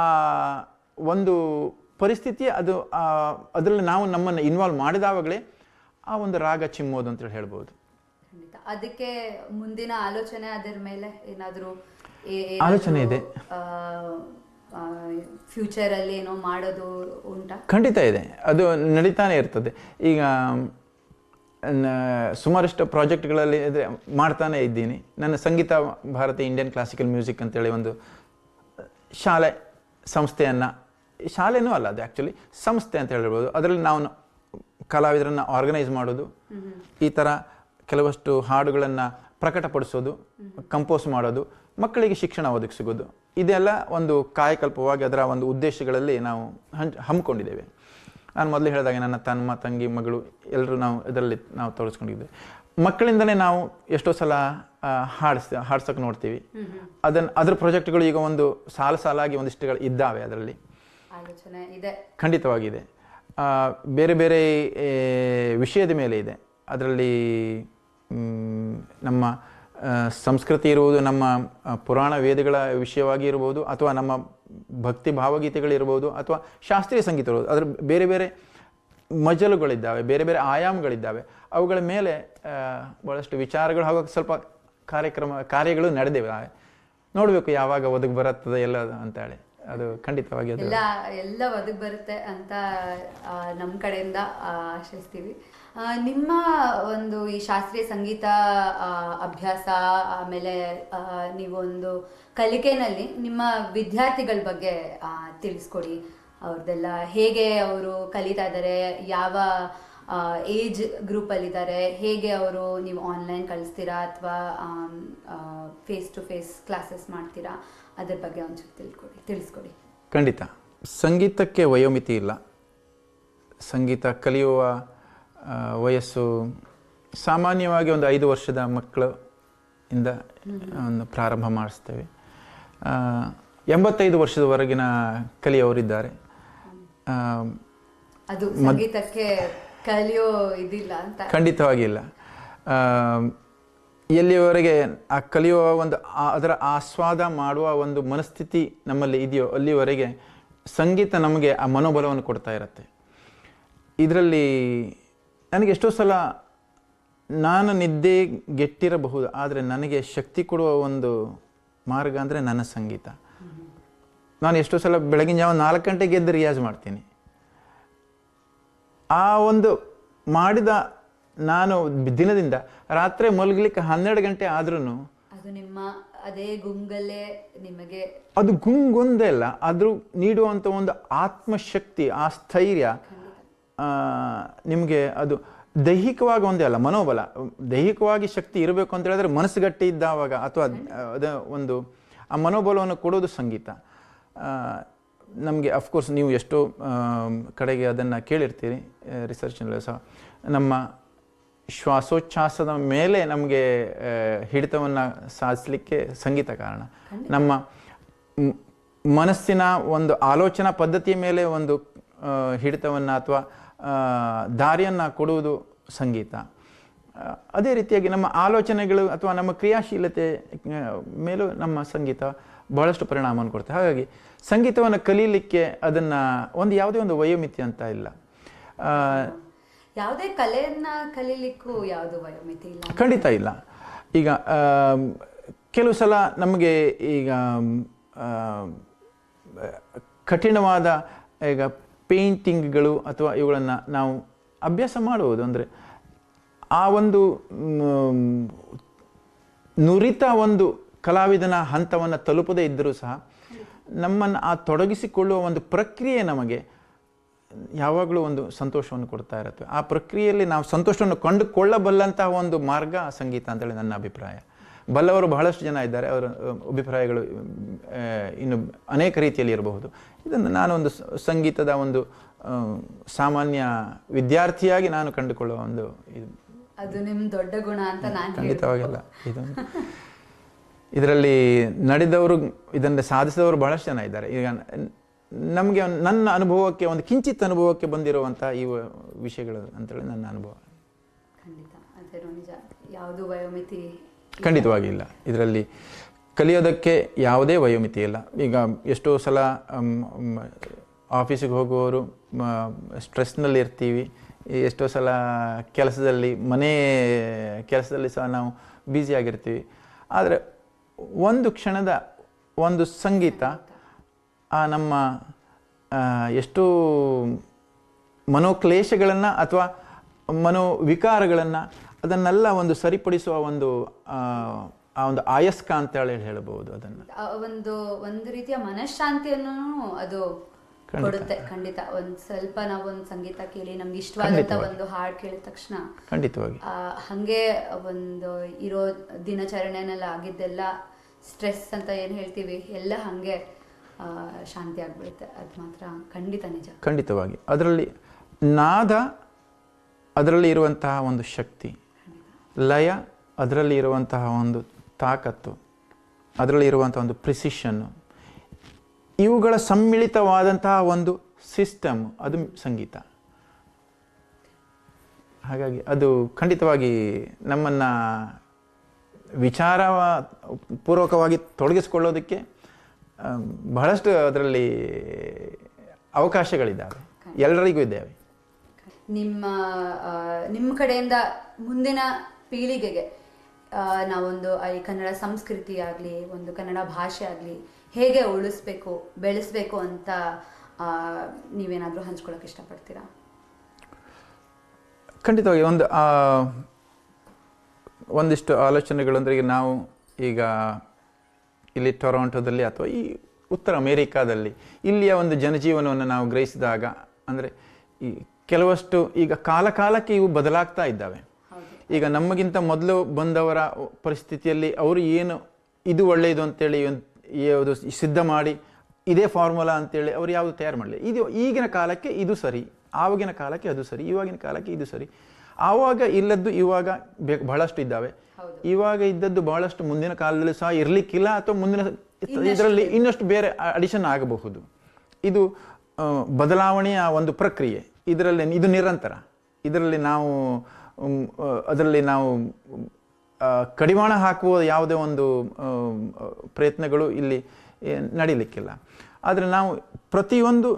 ಒಂದು ಪರಿಸ್ಥಿತಿ ಅದು ಅದರಲ್ಲಿ ನಾವು ನಮ್ಮನ್ನು ಇನ್ವಾಲ್ವ್ ಮಾಡಿದಾಗಲೇ ಆ ಒಂದು ರಾಗ ಚಿಮ್ಮೋದು ಅಂತೇಳಿ ಹೇಳ್ಬೋದು. ಅದಕ್ಕೆ ಮುಂದಿನ ಆಲೋಚನೆ ಅದರ ಮೇಲೆ ಏನಾದರೂ ಆಲೋಚನೆ ಇದೆ, ಫ್ಯೂಚರ್ ಅಲ್ಲಿ ಏನೋ ಮಾಡೋದು ಉಂಟಾ? ಖಂಡಿತ ಇದೆ, ಅದು ನಡೀತಾನೆ ಇರ್ತದೆ. ಈಗ ಸುಮಾರಷ್ಟು ಪ್ರಾಜೆಕ್ಟ್ಗಳಲ್ಲಿ ಮಾಡ್ತಾನೆ ಇದ್ದೀನಿ. ನನ್ನ ಸಂಗೀತ ಭಾರತಿ ಇಂಡಿಯನ್ ಕ್ಲಾಸಿಕಲ್ ಮ್ಯೂಸಿಕ್ ಅಂತೇಳಿ ಒಂದು ಶಾಲೆ ಸಂಸ್ಥೆಯನ್ನು, ಶಾಲೆನೂ ಅಲ್ಲ ಅದು ಆ್ಯಕ್ಚುಲಿ ಸಂಸ್ಥೆ ಅಂತ ಹೇಳ್ಬೋದು. ಅದರಲ್ಲಿ ನಾವು ಕಲಾವಿದರನ್ನು ಆರ್ಗನೈಸ್ ಮಾಡೋದು, ಈ ಥರ ಕೆಲವಷ್ಟು ಹಾಡುಗಳನ್ನು ಪ್ರಕಟಪಡಿಸೋದು, ಕಂಪೋಸ್ ಮಾಡೋದು, ಮಕ್ಕಳಿಗೆ ಶಿಕ್ಷಣ ಒದಗಿಸೋದು, ಇದೆಲ್ಲ ಒಂದು ಕಾಯಕಲ್ಪವಾಗಿ ಅದರ ಒಂದು ಉದ್ದೇಶಗಳಲ್ಲಿ ನಾವು ಹಮ್ಮಿಕೊಂಡಿದ್ದೇವೆ. ನಾನು ಮೊದಲು ಹೇಳಿದಾಗ ನನ್ನ ತಮ್ಮ ತಂಗಿ ಮಗಳು ಎಲ್ಲರೂ ನಾವು ಇದರಲ್ಲಿ ನಾವು ತೊಡಗಿಸ್ಕೊಂಡಿದ್ದೇವೆ. ಮಕ್ಕಳಿಂದಲೇ ನಾವು ಎಷ್ಟೋ ಸಲ ಹಾಡ್ಸೋಕೆ ನೋಡ್ತೀವಿ. ಅದ್ರ ಪ್ರಾಜೆಕ್ಟ್ಗಳು ಈಗ ಒಂದು ಸಾಲಾಗಿ ಒಂದಿಷ್ಟುಗಳು ಇದ್ದಾವೆ, ಅದರಲ್ಲಿ ಖಂಡಿತವಾಗಿದೆ. ಬೇರೆ ಬೇರೆ ವಿಷಯದ ಮೇಲೆ ಇದೆ. ಅದರಲ್ಲಿ ನಮ್ಮ ಸಂಸ್ಕೃತಿ ಇರುವುದು, ನಮ್ಮ ಪುರಾಣ ವೇದಗಳ ವಿಷಯವಾಗಿ ಇರ್ಬೋದು, ಅಥವಾ ನಮ್ಮ ಭಕ್ತಿ ಭಾವಗೀತೆಗಳಿರ್ಬೋದು, ಅಥವಾ ಶಾಸ್ತ್ರೀಯ ಸಂಗೀತ ಇರ್ಬೋದು. ಅದ್ರ ಬೇರೆ ಬೇರೆ ಮಜಲುಗಳಿದ್ದಾವೆ, ಬೇರೆ ಬೇರೆ ಆಯಾಮಗಳಿದ್ದಾವೆ. ಅವುಗಳ ಮೇಲೆ ಭಾಳಷ್ಟು ವಿಚಾರಗಳು ಹಾಗೂ ಸ್ವಲ್ಪ ಕಾರ್ಯಗಳು ನಡೆದಿವೆ. ನೋಡಬೇಕು ಯಾವಾಗ ಒದಗಿ ಬರುತ್ತದೆ ಎಲ್ಲ ಅಂತೇಳಿ. ಅದು ಖಂಡಿತವಾಗಿ ಎಲ್ಲ ಒದಗಿ ಬರುತ್ತೆ ಅಂತ ನಮ್ಮ ಕಡೆಯಿಂದ ಆಶಿಸ್ತೀವಿ. ನಿಮ್ಮ ಒಂದು ಈ ಶಾಸ್ತ್ರೀಯ ಸಂಗೀತ ಅಭ್ಯಾಸ, ಆಮೇಲೆ ನೀವೊಂದು ಕಲಿಕೆನಲ್ಲಿ ನಿಮ್ಮ ವಿದ್ಯಾರ್ಥಿಗಳ ಬಗ್ಗೆ ತಿಳಿಸ್ಕೊಡಿ. ಅವ್ರದ್ದೆಲ್ಲ ಹೇಗೆ ಅವರು ಕಲಿತಾ ಇದ್ದಾರೆ, ಯಾವ ಏಜ್ ಗ್ರೂಪಲ್ಲಿದ್ದಾರೆ, ಹೇಗೆ ಅವರು ನೀವು ಆನ್ಲೈನ್ ಕಳಿಸ್ತೀರಾ ಅಥವಾ ಫೇಸ್ ಟು ಫೇಸ್ ಕ್ಲಾಸಸ್ ಮಾಡ್ತೀರಾ, ಅದ್ರ ಬಗ್ಗೆ ಒಂಚೂರು ತಿಳಿಸ್ಕೊಡಿ. ಖಂಡಿತ. ಸಂಗೀತಕ್ಕೆ ವಯೋಮಿತಿ ಇಲ್ಲ. ಸಂಗೀತ ಕಲಿಯುವ ವಯಸ್ಸು ಸಾಮಾನ್ಯವಾಗಿ ಒಂದು 5 ವರ್ಷದ ಮಕ್ಕಳಿಂದ ಒಂದು ಪ್ರಾರಂಭ ಮಾಡಿಸ್ತೇವೆ. 85 ವರ್ಷದವರೆಗಿನ ಕಲಿಯೋರಿದ್ದಾರೆ. ಅದು ಸಂಗೀತಕ್ಕೆ ಕಲಿಯೋ ಇದಿಲ್ಲ ಅಂತ? ಖಂಡಿತವಾಗಿಲ್ಲ. ಎಲ್ಲಿಯವರೆಗೆ ಆ ಕಲಿಯುವ ಒಂದು ಅದರ ಆಸ್ವಾದ ಮಾಡುವ ಒಂದು ಮನಸ್ಥಿತಿ ನಮ್ಮಲ್ಲಿ ಇದೆಯೋ ಅಲ್ಲಿವರೆಗೆ ಸಂಗೀತ ನಮಗೆ ಆ ಮನೋಬಲವನ್ನು ಕೊಡ್ತಾ ಇರುತ್ತೆ. ಇದರಲ್ಲಿ ನನಗೆ ಎಷ್ಟೋ ಸಲ ನಾನು ನಿದ್ದೆಗೆಟ್ಟಿರಬಹುದು, ಆದರೆ ನನಗೆ ಶಕ್ತಿ ಕೊಡುವ ಒಂದು ಮಾರ್ಗ ಅಂದರೆ ನನ್ನ ಸಂಗೀತ. ನಾನು ಎಷ್ಟೋ ಸಲ ಬೆಳಗಿನ ಜಾವ 4 ಗಂಟೆಗೆ ಎದ್ದು ರಿಯಾಜ್ ಮಾಡ್ತೀನಿ. ಆ ಒಂದು ಮಾಡಿದ ನಾನು ದಿನದಿಂದ ರಾತ್ರಿ ಮಲಗಲಿಕ್ಕೆ 12 ಗಂಟೆ ಆದ್ರೂ ಅದು ನಿಮ್ಮ ಅದೇ ಗುಂಗಲ್ಲೇ ನಿಮಗೆ ಅದು ಗುಂಗೊಂದೇ ಅಲ್ಲ, ಅದು ನೀಡುವಂಥ ಒಂದು ಆತ್ಮಶಕ್ತಿ, ಆ ಸ್ಥೈರ್ಯ ನಿಮಗೆ ಅದು ದೈಹಿಕವಾಗಿ ಒಂದೇ ಅಲ್ಲ, ಮನೋಬಲ. ದೈಹಿಕವಾಗಿ ಶಕ್ತಿ ಇರಬೇಕು ಅಂತ ಹೇಳಿದ್ರೆ ಮನಸ್ಸುಗಟ್ಟಿ ಇದ್ದಾವಾಗ ಅಥವಾ ಅದ ಒಂದು ಆ ಮನೋಬಲವನ್ನು ಕೊಡೋದು ಸಂಗೀತ. ನಮಗೆ ಅಫ್ಕೋರ್ಸ್ ನೀವು ಎಷ್ಟೋ ಕಡೆಗೆ ಅದನ್ನು ಕೇಳಿರ್ತೀರಿ, ರಿಸರ್ಚ್ನಲ್ಲೂ ಸಹ ನಮ್ಮ ಶ್ವಾಸೋಚ್ಛ್ವಾಸದ ಮೇಲೆ ನಮಗೆ ಹಿಡಿತವನ್ನು ಸಾಧಿಸಲಿಕ್ಕೆ ಸಂಗೀತ ಕಾರಣ. ನಮ್ಮ ಮನಸ್ಸಿನ ಒಂದು ಆಲೋಚನಾ ಪದ್ಧತಿಯ ಮೇಲೆ ಒಂದು ಹಿಡಿತವನ್ನು ಅಥವಾ ದಾರಿಯನ್ನು ಕೊಡುವುದು ಸಂಗೀತ. ಅದೇ ರೀತಿಯಾಗಿ ನಮ್ಮ ಆಲೋಚನೆಗಳು ಅಥವಾ ನಮ್ಮ ಕ್ರಿಯಾಶೀಲತೆ ಮೇಲೂ ನಮ್ಮ ಸಂಗೀತ ಬಹಳಷ್ಟು ಪರಿಣಾಮವನ್ನು ಕೊಡುತ್ತೆ. ಹಾಗಾಗಿ ಸಂಗೀತವನ್ನು ಕಲೀಲಿಕ್ಕೆ ಅದನ್ನು ಯಾವುದೇ ಒಂದು ವಯೋಮಿತಿ ಅಂತ ಇಲ್ಲ. ಯಾವುದೇ ಕಲೆಯನ್ನ ಕಲೀಲಿಕ್ಕೂ ಯಾವುದು ವಯೋಮಿತಿ ಇಲ್ಲ, ಖಂಡಿತ ಇಲ್ಲ. ಈಗ ಕೆಲವು ಸಲ ನಮಗೆ ಈಗ ಕಠಿಣವಾದ ಈಗ ಪೇಂಟಿಂಗ್ಗಳು ಅಥವಾ ಇವುಗಳನ್ನು ನಾವು ಅಭ್ಯಾಸ ಮಾಡುವುದು ಅಂದರೆ ಆ ಒಂದು ನುರಿತ ಒಂದು ಕಲಾವಿದನ ಹಂತವನ್ನು ತಲುಪದೇ ಇದ್ದರೂ ಸಹ ನಮ್ಮನ್ನು ಆ ತೊಡಗಿಸಿಕೊಳ್ಳುವ ಒಂದು ಪ್ರಕ್ರಿಯೆ ನಮಗೆ ಯಾವಾಗಲೂ ಒಂದು ಸಂತೋಷವನ್ನು ಕೊಡ್ತಾ ಇರುತ್ತೆ. ಆ ಪ್ರಕ್ರಿಯೆಯಲ್ಲಿ ನಾವು ಸಂತೋಷವನ್ನು ಕಂಡುಕೊಳ್ಳಬಲ್ಲಂತಹ ಒಂದು ಮಾರ್ಗ ಸಂಗೀತ ಅಂತೇಳಿ ನನ್ನ ಅಭಿಪ್ರಾಯ. ಬಲ್ಲವರು ಬಹಳಷ್ಟು ಜನ ಇದ್ದಾರೆ, ಅವರ ಅಭಿಪ್ರಾಯಗಳು ಇನ್ನು ಅನೇಕ ರೀತಿಯಲ್ಲಿ ಇರಬಹುದು. ಇದನ್ನು ನಾನೊಂದು ಸಂಗೀತದ ಒಂದು ಸಾಮಾನ್ಯ ವಿದ್ಯಾರ್ಥಿಯಾಗಿ ನಾನು ಕಂಡುಕೊಳ್ಳುವ ಒಂದು ಅದು ನಿಮ್ಮ ದೊಡ್ಡ ಗುಣ ಅಂತ ನಾನು ಖಂಡಿತವಾಗಿಲ್ಲ. ಇದರಲ್ಲಿ ನಡೆದವರು, ಇದನ್ನು ಸಾಧಿಸಿದವರು ಬಹಳಷ್ಟು ಜನ ಇದ್ದಾರೆ. ಈಗ ನಮಗೆ ನನ್ನ ಅನುಭವಕ್ಕೆ ಒಂದು ಕಿಂಚಿತ್ ಅನುಭವಕ್ಕೆ ಬಂದಿರುವಂಥ ಈ ವಿಷಯಗಳು ಅಂತೇಳಿ ನನ್ನ ಅನುಭವ. ಖಂಡಿತ ಅದೇನೋ ನಿಜ, ಯಾವುದು ವಯೋಮಿತಿ ಖಂಡಿತವಾಗಿ ಇಲ್ಲ. ಇದರಲ್ಲಿ ಕಲಿಯೋದಕ್ಕೆ ಯಾವುದೇ ವಯೋಮಿತಿ ಇಲ್ಲ. ಈಗ ಎಷ್ಟೋ ಸಲ ಆಫೀಸಿಗೆ ಹೋಗುವವರು ಸ್ಟ್ರೆಸ್ನಲ್ಲಿ ಇರ್ತೀವಿ, ಎಷ್ಟೋ ಸಲ ಕೆಲಸದಲ್ಲಿ ಮನೆ ಕೆಲಸದಲ್ಲಿ ಸಹ ನಾವು ಬ್ಯುಸಿಯಾಗಿರ್ತೀವಿ. ಆದರೆ ಒಂದು ಕ್ಷಣದ ಒಂದು ಸಂಗೀತ ಆ ನಮ್ಮ ಎಷ್ಟೋ ಮನೋಕ್ಲೇಶಗಳನ್ನು ಅಥವಾ ಮನೋವಿಕಾರಗಳನ್ನು ಅದನ್ನೆಲ್ಲ ಒಂದು ಸರಿಪಡಿಸುವ ಒಂದು ಆ ಒಂದು ಆಯಸ್ಕ ಅಂತ ಹೇಳಬಹುದು. ಅದನ್ನು ಒಂದು ರೀತಿಯ ಮನಃಶಾಂತಿಯನ್ನು ಅದು ಕೊಡುತ್ತೆ. ಖಂಡಿತ ಒಂದ್ ಸ್ವಲ್ಪ ನಾವೊಂದು ಸಂಗೀತ ಕೇಳಿ ನಮ್ಗೆ ಇಷ್ಟವಾದಂತ ಒಂದು ಹಾಡು ಕೇಳಿದ ತಕ್ಷಣ ಖಂಡಿತವಾಗಿ ಹಂಗೆ ಒಂದು ಇರೋ ದಿನಚರಣೆನೆಲ್ಲ ಆಗಿದ್ದೆಲ್ಲ ಸ್ಟ್ರೆಸ್ ಅಂತ ಏನ್ ಹೇಳ್ತೀವಿ ಎಲ್ಲ ಹಂಗೆ ಶಾಂತಿ ಆಗ್ಬಿಡುತ್ತೆ. ಅದು ಮಾತ್ರ ಖಂಡಿತ ನಿಜ. ಖಂಡಿತವಾಗಿ ಅದರಲ್ಲಿ ನಾದ, ಅದರಲ್ಲಿ ಇರುವಂತಹ ಒಂದು ಶಕ್ತಿ, ಲಯ, ಅದರಲ್ಲಿ ಇರುವಂತಹ ಒಂದು ತಾಕತ್ತು, ಅದರಲ್ಲಿ ಇರುವಂತಹ ಒಂದು ಪ್ರಿಸಿಷನ್ನು, ಇವುಗಳ ಸಮ್ಮಿಳಿತವಾದಂತಹ ಒಂದು ಸಿಸ್ಟಮ್ ಅದು ಸಂಗೀತ. ಹಾಗಾಗಿ ಅದು ಖಂಡಿತವಾಗಿ ನಮ್ಮನ್ನು ವಿಚಾರ ಪೂರ್ವಕವಾಗಿ ತೊಡಗಿಸಿಕೊಳ್ಳೋದಕ್ಕೆ ಬಹಳಷ್ಟು ಅದರಲ್ಲಿ ಅವಕಾಶಗಳಿದ್ದಾವೆ, ಎಲ್ಲರಿಗೂ ಇದ್ದಾವೆ. ನಿಮ್ಮ ಕಡೆಯಿಂದ ಮುಂದಿನ ಪೀಳಿಗೆಗೆ ನಾವೊಂದು ಈ ಕನ್ನಡ ಸಂಸ್ಕೃತಿ ಆಗಲಿ ಒಂದು ಕನ್ನಡ ಭಾಷೆ ಆಗಲಿ ಹೇಗೆ ಉಳಿಸ್ಬೇಕು ಬೆಳೆಸ್ಬೇಕು ಅಂತ ನೀವೇನಾದರೂ ಹಂಚ್ಕೊಳ್ಳೋಕೆ ಇಷ್ಟಪಡ್ತೀರಾ? ಖಂಡಿತವಾಗಿ ಒಂದಿಷ್ಟು ಆಲೋಚನೆಗಳು ಅಂದರೆ ಈಗ ನಾವು ಈಗ ಇಲ್ಲಿ ಟೊರೊಂಟೊದಲ್ಲಿ ಅಥವಾ ಈ ಉತ್ತರ ಅಮೇರಿಕಾದಲ್ಲಿ ಇಲ್ಲಿಯ ಒಂದು ಜನಜೀವನವನ್ನು ನಾವು ಗ್ರಹಿಸಿದಾಗ ಅಂದರೆ ಈ ಕೆಲವಷ್ಟು ಈಗ ಕಾಲಕ್ಕೆ ಇವು ಬದಲಾಗ್ತಾ ಇದ್ದಾವೆ. ಈಗ ನಮಗಿಂತ ಮೊದಲು ಬಂದವರ ಪರಿಸ್ಥಿತಿಯಲ್ಲಿ ಅವರು ಏನು ಇದು ಒಳ್ಳೆಯದು ಅಂತೇಳಿ ಯಾವುದು ಸಿದ್ಧ ಮಾಡಿ ಇದೇ ಫಾರ್ಮುಲಾ ಅಂತೇಳಿ ಅವರು ಯಾವುದು ತಯಾರು ಮಾಡಲಿ. ಇದು ಈಗಿನ ಕಾಲಕ್ಕೆ ಇದು ಸರಿ, ಆವಾಗಿನ ಕಾಲಕ್ಕೆ ಅದು ಸರಿ, ಇವಾಗಿನ ಕಾಲಕ್ಕೆ ಇದು ಸರಿ. ಆವಾಗ ಇಲ್ಲದ್ದು ಇವಾಗ ಬಹಳಷ್ಟು ಇದ್ದಾವೆ, ಇವಾಗ ಇದ್ದದ್ದು ಬಹಳಷ್ಟು ಮುಂದಿನ ಕಾಲದಲ್ಲಿ ಸಹ ಇರಲಿಕ್ಕಿಲ್ಲ ಅಥವಾ ಮುಂದಿನ ಇದರಲ್ಲಿ ಇನ್ನಷ್ಟು ಬೇರೆ ಅಡಿಷನ್ ಆಗಬಹುದು. ಇದು ಬದಲಾವಣೆಯ ಒಂದು ಪ್ರಕ್ರಿಯೆ. ಇದರಲ್ಲಿ ಇದು ನಿರಂತರ. ಅದರಲ್ಲಿ ನಾವು ಕಡಿವಾಣ ಹಾಕುವ ಯಾವುದೇ ಒಂದು ಪ್ರಯತ್ನಗಳು ಇಲ್ಲಿ ನಡೀಲಿಕ್ಕಿಲ್ಲ. ಆದರೆ ನಾವು ಪ್ರತಿಯೊಂದು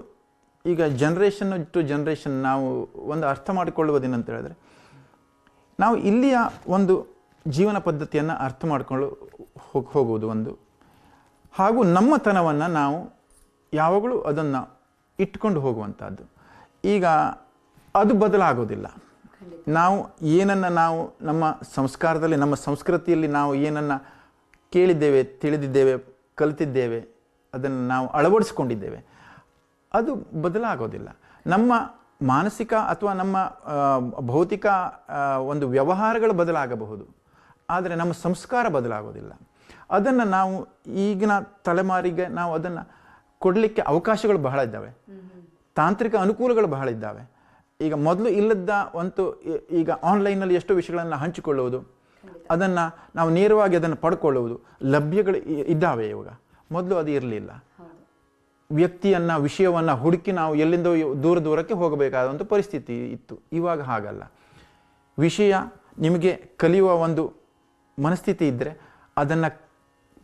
ಈಗ ಜನ್ರೇಷನ್ ಟು ಜನ್ರೇಷನ್ ನಾವು ಒಂದು ಅರ್ಥ ಮಾಡಿಕೊಳ್ಳುವುದೇನಂತ ಹೇಳಿದ್ರೆ, ನಾವು ಇಲ್ಲಿಯ ಒಂದು ಜೀವನ ಪದ್ಧತಿಯನ್ನು ಅರ್ಥ ಮಾಡಿಕೊಂಡು ಹೋಗುವುದು ಒಂದು, ಹಾಗೂ ನಮ್ಮತನವನ್ನು ನಾವು ಯಾವಾಗಲೂ ಅದನ್ನು ಇಟ್ಕೊಂಡು ಹೋಗುವಂಥದ್ದು. ಈಗ ಅದು ಬದಲಾಗೋದಿಲ್ಲ. ನಾವು ಏನನ್ನು ನಾವು ನಮ್ಮ ಸಂಸ್ಕಾರದಲ್ಲಿ, ನಮ್ಮ ಸಂಸ್ಕೃತಿಯಲ್ಲಿ ನಾವು ಏನನ್ನು ಕೇಳಿದ್ದೇವೆ, ತಿಳಿದಿದ್ದೇವೆ, ಕಲಿತಿದ್ದೇವೆ, ಅದನ್ನು ನಾವು ಅಳವಡಿಸ್ಕೊಂಡಿದ್ದೇವೆ, ಅದು ಬದಲಾಗೋದಿಲ್ಲ. ನಮ್ಮ ಮಾನಸಿಕ ಅಥವಾ ನಮ್ಮ ಭೌತಿಕ ಒಂದು ವ್ಯವಹಾರಗಳು ಬದಲಾಗಬಹುದು, ಆದರೆ ನಮ್ಮ ಸಂಸ್ಕಾರ ಬದಲಾಗೋದಿಲ್ಲ. ಅದನ್ನು ನಾವು ಈಗಿನ ತಲೆಮಾರಿಗೆ ನಾವು ಅದನ್ನು ಕೊಡಲಿಕ್ಕೆ ಅವಕಾಶಗಳು ಬಹಳ ಇದ್ದಾವೆ, ತಾಂತ್ರಿಕ ಅನುಕೂಲಗಳು ಬಹಳ ಇದ್ದಾವೆ. ಈಗ ಮೊದಲು ಇಲ್ಲದ ಒಂದು ಈಗ ಆನ್ಲೈನಲ್ಲಿ ಎಷ್ಟೋ ವಿಷಯಗಳನ್ನು ಹಂಚಿಕೊಳ್ಳುವುದು, ಅದನ್ನು ನಾವು ನೇರವಾಗಿ ಅದನ್ನು ಪಡ್ಕೊಳ್ಳುವುದು ಲಭ್ಯಗಳು ಇದ್ದಾವೆ ಇವಾಗ. ಮೊದಲು ಅದು ಇರಲಿಲ್ಲ. ವ್ಯಕ್ತಿಯನ್ನು, ವಿಷಯವನ್ನು ಹುಡುಕಿ ನಾವು ಎಲ್ಲಿಂದೋ ದೂರಕ್ಕೆ ಹೋಗಬೇಕಾದಂಥ ಪರಿಸ್ಥಿತಿ ಇತ್ತು. ಇವಾಗ ಹಾಗಲ್ಲ. ವಿಷಯ ನಿಮಗೆ ಕಲಿಯುವ ಒಂದು ಮನಸ್ಥಿತಿ ಇದ್ದರೆ ಅದನ್ನು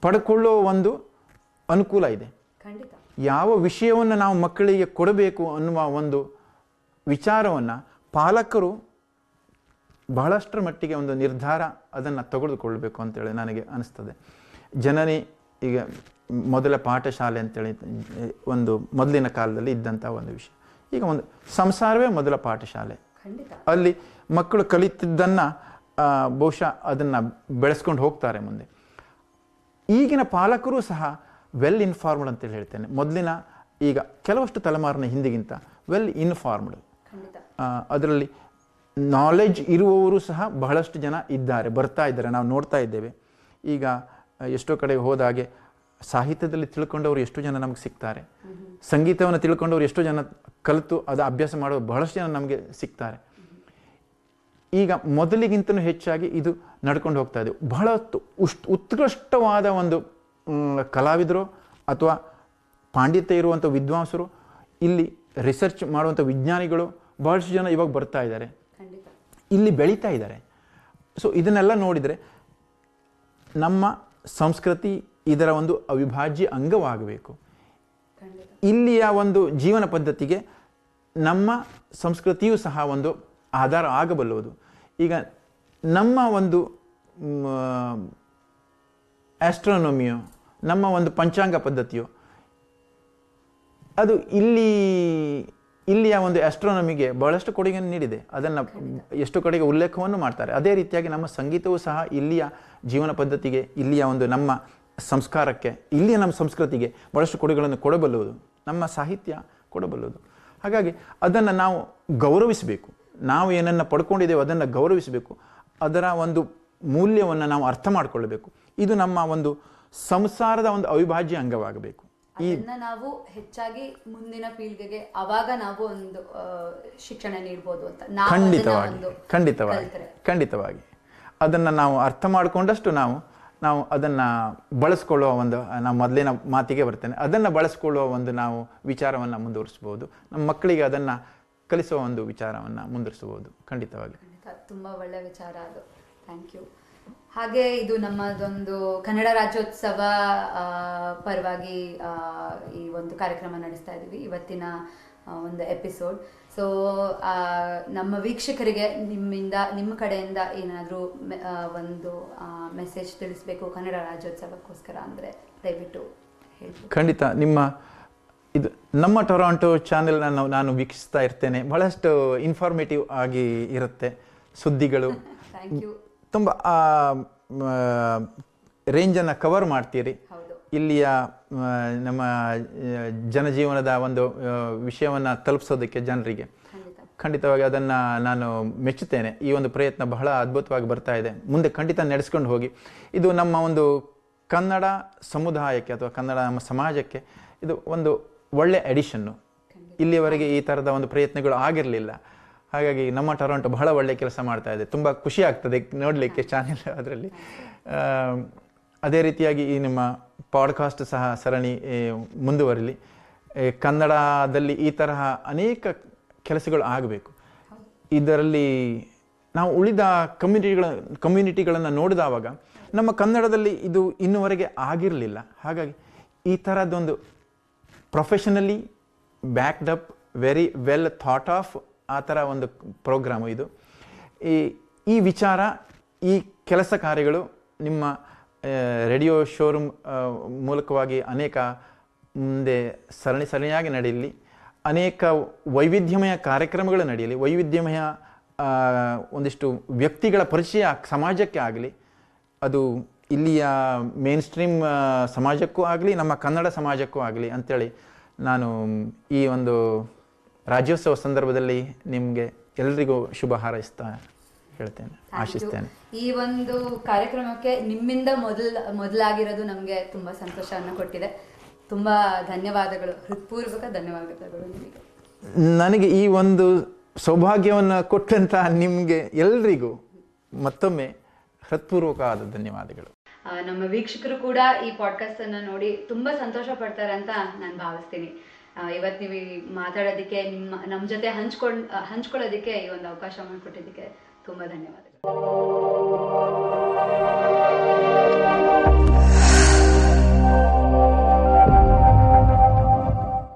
ಪಡ್ಕೊಳ್ಳೋ ಒಂದು ಅನುಕೂಲ ಇದೆ. ಯಾವ ವಿಷಯವನ್ನು ನಾವು ಮಕ್ಕಳಿಗೆ ಕೊಡಬೇಕು ಅನ್ನುವ ಒಂದು ವಿಚಾರವನ್ನು ಪಾಲಕರು ಬಹಳಷ್ಟರ ಮಟ್ಟಿಗೆ ಒಂದು ನಿರ್ಧಾರ ಅದನ್ನು ತೆಗೆದುಕೊಳ್ಬೇಕು ಅಂತೇಳಿ ನನಗೆ ಅನಿಸ್ತದೆ. ಜನನಿ ಈಗ ಮೊದಲ ಪಾಠಶಾಲೆ ಅಂತೇಳಿ ಒಂದು ಮೊದಲಿನ ಕಾಲದಲ್ಲಿ ಇದ್ದಂಥ ಒಂದು ವಿಷಯ. ಈಗ ಒಂದು ಸಂಸಾರವೇ ಮೊದಲ ಪಾಠಶಾಲೆ. ಅಲ್ಲಿ ಮಕ್ಕಳು ಕಲಿತಿದ್ದನ್ನು ಬಹುಶಃ ಅದನ್ನು ಬೆಳೆಸ್ಕೊಂಡು ಹೋಗ್ತಾರೆ ಮುಂದೆ. ಈಗಿನ ಪಾಲಕರು ಸಹ ವೆಲ್ ಇನ್ಫಾರ್ಮ್ಡ್ ಅಂತೇಳಿ ಹೇಳ್ತೇನೆ. ಮೊದಲಿನ ಈಗ ಕೆಲವಷ್ಟು ತಲೆಮಾರಿನ ಹಿಂದಿಗಿಂತ ವೆಲ್ ಇನ್ಫಾರ್ಮ್ಡ್, ಅದರಲ್ಲಿ ನಾಲೆಡ್ಜ್ ಇರುವವರು ಸಹ ಬಹಳಷ್ಟು ಜನ ಇದ್ದಾರೆ, ಬರ್ತಾ ಇದ್ದಾರೆ, ನಾವು ನೋಡ್ತಾ ಇದ್ದೇವೆ. ಈಗ ಎಷ್ಟೋ ಕಡೆ ಹೋದಾಗೆ ಸಾಹಿತ್ಯದಲ್ಲಿ ತಿಳ್ಕೊಂಡವರು ಎಷ್ಟು ಜನ ನಮಗೆ ಸಿಗ್ತಾರೆ, ಸಂಗೀತವನ್ನು ತಿಳ್ಕೊಂಡವರು ಎಷ್ಟು ಜನ ಕಲಿತು ಅದು ಅಭ್ಯಾಸ ಮಾಡೋ ಬಹಳಷ್ಟು ಜನ ನಮಗೆ ಸಿಗ್ತಾರೆ. ಈಗ ಮೊದಲಿಗಿಂತಲೂ ಹೆಚ್ಚಾಗಿ ಇದು ನಡ್ಕೊಂಡು ಹೋಗ್ತಾ ಇದೆ. ಬಹಳ ಉತ್ಕೃಷ್ಟವಾದ ಒಂದು ಕಲಾವಿದರು ಅಥವಾ ಪಾಂಡಿತ್ಯ ಇರುವಂಥ ವಿದ್ವಾಂಸರು, ಇಲ್ಲಿ ರಿಸರ್ಚ್ ಮಾಡುವಂಥ ವಿಜ್ಞಾನಿಗಳು ಬಹಳಷ್ಟು ಜನ ಇವಾಗ ಬರ್ತಾ ಇದ್ದಾರೆ, ಇಲ್ಲಿ ಬೆಳೀತಾ ಇದ್ದಾರೆ. ಸೊ ಇದನ್ನೆಲ್ಲ ನೋಡಿದರೆ ನಮ್ಮ ಸಂಸ್ಕೃತಿ ಇದರ ಒಂದು ಅವಿಭಾಜ್ಯ ಅಂಗವಾಗಬೇಕು. ಇಲ್ಲಿಯ ಒಂದು ಜೀವನ ಪದ್ಧತಿಗೆ ನಮ್ಮ ಸಂಸ್ಕೃತಿಯೂ ಸಹ ಒಂದು ಆಧಾರ ಆಗಬಲ್ಲುವುದು. ಈಗ ನಮ್ಮ ಒಂದು ಆಸ್ಟ್ರೋನಮಿಯೋ, ನಮ್ಮ ಒಂದು ಪಂಚಾಂಗ ಪದ್ಧತಿಯೋ, ಅದು ಇಲ್ಲಿಯ ಒಂದು ಆಸ್ಟ್ರೋನಮಿಗೆ ಬಹಳಷ್ಟು ಕೊಡುಗೆಯನ್ನು ನೀಡಿದೆ. ಅದನ್ನು ಎಷ್ಟು ಕಡೆಗೆ ಉಲ್ಲೇಖವನ್ನು ಮಾಡ್ತಾರೆ. ಅದೇ ರೀತಿಯಾಗಿ ನಮ್ಮ ಸಂಗೀತವೂ ಸಹ ಇಲ್ಲಿಯ ಜೀವನ ಪದ್ಧತಿಗೆ, ಇಲ್ಲಿಯ ಒಂದು ನಮ್ಮ ಸಂಸ್ಕಾರಕ್ಕೆ, ಇಲ್ಲಿಯ ನಮ್ಮ ಸಂಸ್ಕೃತಿಗೆ ಬಹಳಷ್ಟು ಕೊಡುಗೆಗಳನ್ನು ಕೊಡಬಲ್ಲುವುದು. ನಮ್ಮ ಸಾಹಿತ್ಯ ಕೊಡಬಲ್ಲುವುದು. ಹಾಗಾಗಿ ಅದನ್ನು ನಾವು ಗೌರವಿಸಬೇಕು. ನಾವು ಏನನ್ನು ಪಡ್ಕೊಂಡಿದ್ದೇವೆ ಅದನ್ನು ಗೌರವಿಸಬೇಕು. ಅದರ ಒಂದು ಮೂಲ್ಯವನ್ನು ನಾವು ಅರ್ಥ ಮಾಡಿಕೊಳ್ಳಬೇಕು. ಇದು ನಮ್ಮ ಒಂದು ಸಂಸಾರದ ಒಂದು ಅವಿಭಾಜ್ಯ ಅಂಗವಾಗಬೇಕು. ನಾವು ಹೆಚ್ಚಾಗಿ ಮುಂದಿನ ಪೀಳಿಗೆಗೆ ಅವಾಗ ನಾವು ಒಂದು ಶಿಕ್ಷಣ ನೀಡಬಹುದು ಅಂತ. ಖಂಡಿತವಾಗಿ ಅದನ್ನು ನಾವು ಅರ್ಥ ಮಾಡಿಕೊಂಡಷ್ಟು ನಾವು ಅದನ್ನು ಬಳಸ್ಕೊಳ್ಳುವ ಒಂದು, ನಾವು ಮೊದಲಿನ ಮಾತಿಗೆ ಬರ್ತೇನೆ, ಅದನ್ನು ಬಳಸ್ಕೊಳ್ಳುವ ಒಂದು ನಾವು ವಿಚಾರವನ್ನು ಮುಂದುವರಿಸ್ಬೋದು. ನಮ್ಮ ಮಕ್ಕಳಿಗೆ ಅದನ್ನು ಕಲಿಸುವ ಒಂದು ವಿಚಾರವನ್ನು ಮುಂದುವರಿಸಬಹುದು. ಖಂಡಿತವಾಗಿ ತುಂಬ ಒಳ್ಳೆಯ ವಿಚಾರ ಅದು. Thank you. ಹಾಗೆ ಇದು ನಮ್ಮದೊಂದು ಕನ್ನಡ ರಾಜ್ಯೋತ್ಸವ ಪರವಾಗಿ ಈ ಒಂದು ಕಾರ್ಯಕ್ರಮ ನಡೆಸ್ತಾ ಇದ್ದೀವಿ, ಇವತ್ತಿನ ಒಂದು ಎಪಿಸೋಡ್. ಸೊ ನಮ್ಮ ವೀಕ್ಷಕರಿಗೆ ನಿಮ್ಮ ಕಡೆಯಿಂದ ಏನಾದರೂ ಒಂದು ಮೆಸೇಜ್ ತಿಳಿಸ್ಬೇಕು ಕನ್ನಡ ರಾಜ್ಯೋತ್ಸವಕ್ಕೋಸ್ಕರ ಅಂದರೆ ದಯವಿಟ್ಟು ಹೇಳಿ. ಖಂಡಿತ. ಇದು ನಮ್ಮ ಟೊರಾಂಟೊ ಚಾನೆಲ್ನ ನಾನು ವೀಕ್ಷಿಸ್ತಾ ಇರ್ತೇನೆ. ಬಹಳಷ್ಟು ಇನ್ಫಾರ್ಮೇಟಿವ್ ಆಗಿ ಇರುತ್ತೆ ಸುದ್ದಿಗಳು. Thank you. ತುಂಬ ರೇಂಜನ್ನು ಕವರ್ ಮಾಡ್ತೀರಿ. ಇಲ್ಲಿಯ ನಮ್ಮ ಜನಜೀವನದ ಒಂದು ವಿಷಯವನ್ನು ತಲುಪಿಸೋದಕ್ಕೆ ಜನರಿಗೆ ಖಂಡಿತವಾಗಿ ಅದನ್ನು ನಾನು ಮೆಚ್ಚುತ್ತೇನೆ. ಈ ಒಂದು ಪ್ರಯತ್ನ ಬಹಳ ಅದ್ಭುತವಾಗಿ ಬರ್ತಾ ಇದೆ. ಮುಂದೆ ಖಂಡಿತ ನಡೆಸ್ಕೊಂಡು ಹೋಗಿ. ಇದು ನಮ್ಮ ಒಂದು ಕನ್ನಡ ಸಮುದಾಯಕ್ಕೆ ಅಥವಾ ಕನ್ನಡ ನಮ್ಮ ಸಮಾಜಕ್ಕೆ ಇದು ಒಂದು ಒಳ್ಳೆ ಎಡಿಷನ್ನು. ಇಲ್ಲಿಯವರೆಗೆ ಈ ಥರದ ಒಂದು ಪ್ರಯತ್ನಗಳು ಆಗಿರಲಿಲ್ಲ. ಹಾಗಾಗಿ ನಮ್ಮ ಟೊರಾಂಟೊ ಬಹಳ ಒಳ್ಳೆಯ ಕೆಲಸ ಮಾಡ್ತಾ ಇದೆ. ತುಂಬ ಖುಷಿ ಆಗ್ತದೆ ನೋಡಲಿಕ್ಕೆ ಚಾನೆಲ್ ಅದರಲ್ಲಿ. ಅದೇ ರೀತಿಯಾಗಿ ಈ ನಿಮ್ಮ ಪಾಡ್ಕಾಸ್ಟ್ ಸಹ ಸರಣಿ ಮುಂದುವರಿಲಿ. ಕನ್ನಡದಲ್ಲಿ ಈ ತರಹ ಅನೇಕ ಕೆಲಸಗಳು ಆಗಬೇಕು. ಇದರಲ್ಲಿ ನಾವು ಉಳಿದ ಕಮ್ಯುನಿಟಿಗಳನ್ನು ನೋಡಿದವಾಗ ನಮ್ಮ ಕನ್ನಡದಲ್ಲಿ ಇದು ಇನ್ನುವರೆಗೆ ಆಗಿರಲಿಲ್ಲ. ಹಾಗಾಗಿ ಈ ಥರದ್ದೊಂದು professionally backed up very well thought of ಆ ಥರ ಒಂದು ಪ್ರೋಗ್ರಾಮು ಇದು. ಈ ವಿಚಾರ, ಈ ಕೆಲಸ ಕಾರ್ಯಗಳು ನಿಮ್ಮ ರೇಡಿಯೋ ಶೋರೂಮ್ ಮೂಲಕವಾಗಿ ಅನೇಕ ಮುಂದೆ ಸರಣಿಯಾಗಿ ನಡೆಯಲಿ, ಅನೇಕ ವೈವಿಧ್ಯಮಯ ಕಾರ್ಯಕ್ರಮಗಳು ನಡೆಯಲಿ, ವೈವಿಧ್ಯಮಯ ಒಂದಿಷ್ಟು ವ್ಯಕ್ತಿಗಳ ಪರಿಚಯ ಸಮಾಜಕ್ಕೆ ಆಗಲಿ, ಅದು ಇಲ್ಲಿಯ ಮೇನ್ ಸ್ಟ್ರೀಮ್ ಸಮಾಜಕ್ಕೂ ಆಗಲಿ, ನಮ್ಮ ಕನ್ನಡ ಸಮಾಜಕ್ಕೂ ಆಗಲಿ ಅಂಥೇಳಿ ನಾನು ಈ ಒಂದು ರಾಜ್ಯೋತ್ಸವ ಸಂದರ್ಭದಲ್ಲಿ ನಿಮಗೆ ಎಲ್ರಿಗೂ ಶುಭ ಹಾರೈಸ್ತಾ ಹೇಳ್ತೇನೆ, ಆಶಿಸ್ತೇನೆ. ಈ ಒಂದು ಕಾರ್ಯಕ್ರಮಕ್ಕೆ ನಿಮ್ಮಿಂದ ಮೊದಲಾಗಿರೋದು ನಮಗೆ ತುಂಬ ಸಂತೋಷವನ್ನು ಕೊಟ್ಟಿದೆ. ತುಂಬ ಧನ್ಯವಾದಗಳು, ಹೃತ್ಪೂರ್ವಕ ಧನ್ಯವಾದಗಳು ನಿಮಗೆ. ನನಗೆ ಈ ಒಂದು ಸೌಭಾಗ್ಯವನ್ನು ಕೊಟ್ಟಂತ ನಿಮಗೆ ಎಲ್ರಿಗೂ ಮತ್ತೊಮ್ಮೆ ಹೃತ್ಪೂರ್ವಕವಾದ ಧನ್ಯವಾದಗಳು. ನಮ್ಮ ವೀಕ್ಷಕರು ಕೂಡ ಈ ಪಾಡ್ಕಾಸ್ಟ್ ಅನ್ನು ನೋಡಿ ತುಂಬಾ ಸಂತೋಷ ಪಡ್ತಾರೆ ಅಂತ ನಾನು ಭಾವಿಸ್ತೀನಿ. ಇವತ್ತು ನೀವು ಮಾತಾಡೋದಕ್ಕೆ, ನಮ್ಮ ಜೊತೆ ಹಂಚ್ಕೊಳ್ಳೋದಕ್ಕೆ ಈ ಒಂದು ಅವಕಾಶ ಮಾಡಿಕೊಟ್ಟಿದ್ದಕ್ಕೆ ತುಂಬ ಧನ್ಯವಾದಗಳು.